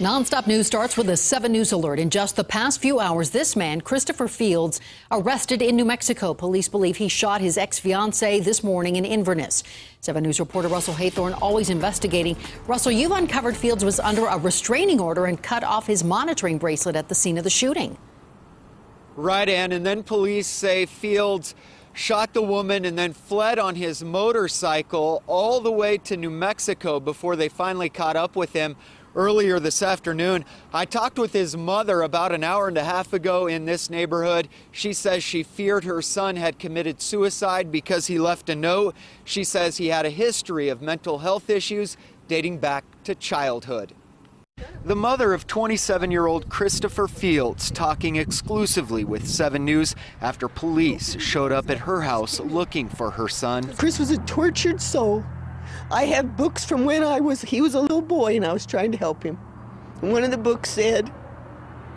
Non-stop news starts with a 7 News alert. In just the past few hours, this man, Christopher Fields, arrested in New Mexico. Police believe he shot his ex-fiancee this morning in Inverness. 7 News reporter Russell Haythorn always investigating. Russell, you've uncovered Fields was under a restraining order and cut off his monitoring bracelet at the scene of the shooting. Right, Ann, and then police say Fields shot the woman and then fled on his motorcycle all the way to New Mexico before they finally caught up with him earlier this afternoon. I talked with his mother about an hour and a half ago in this neighborhood. She says she feared her son had committed suicide because he left a note. She says he had a history of mental health issues dating back to childhood. The mother of 27-year-old Christopher Fields talking exclusively with 7 News after police showed up at her house looking for her son. Chris was a tortured soul. I have books from when he was a little boy and I was trying to help him. And one of the books said,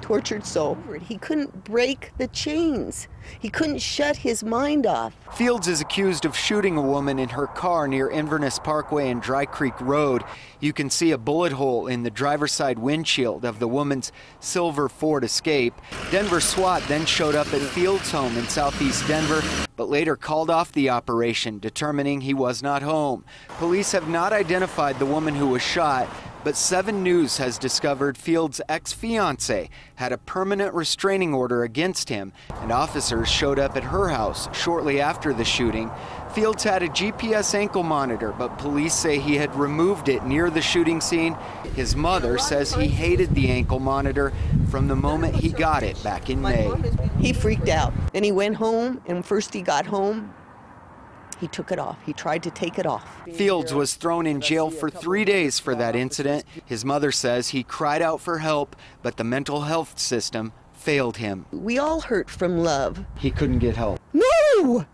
tortured soul. He couldn't break the chains. He couldn't shut his mind off. Fields is accused of shooting a woman in her car near Inverness Parkway and Dry Creek Road. You can see a bullet hole in the driver's side windshield of the woman's silver Ford Escape. Denver SWAT then showed up at Fields' home in southeast Denver, but later called off the operation, determining he was not home. Police have not identified the woman who was shot, but 7 News has discovered Fields' ex-fiancee had a permanent restraining order against him, and officers showed up at her house shortly after the shooting. Fields had a GPS ankle monitor, but police say he had removed it near the shooting scene. His mother says he hated the ankle monitor from the moment he got it back in May. He freaked out, and he went home, and first he got home, he took it off. He tried to take it off. Fields was thrown in jail for 3 days for that incident. His mother says he cried out for help, but the mental health system failed him. We all hurt from love. He couldn't get help. No!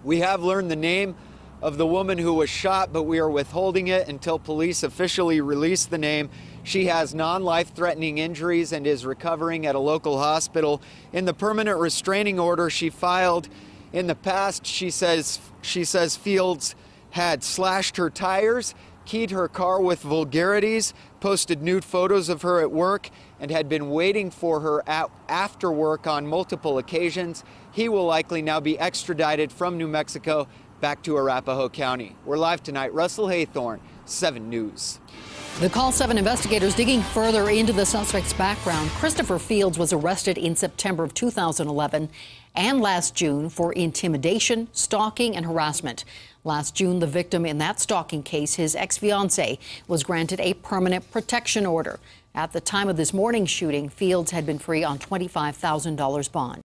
We have learned the name of the woman who was shot, but we are withholding it until police officially release the name. She has non-life-threatening injuries and is recovering at a local hospital. In the permanent restraining order she filed in the past, she says Fields had slashed her tires, keyed her car with vulgarities, posted nude photos of her at work, and had been waiting for her after work on multiple occasions. He will likely now be extradited from New Mexico back to Arapahoe County. We're live tonight. Russell Haythorn, 7 News. The Call 7 investigators digging further into the suspect's background. Christopher Fields was arrested in September of 2011 and last June for intimidation, stalking, and harassment. Last June, the victim in that stalking case, his ex-fiancee, was granted a permanent protection order. At the time of this morning's shooting, Fields had been free on $25,000 bond.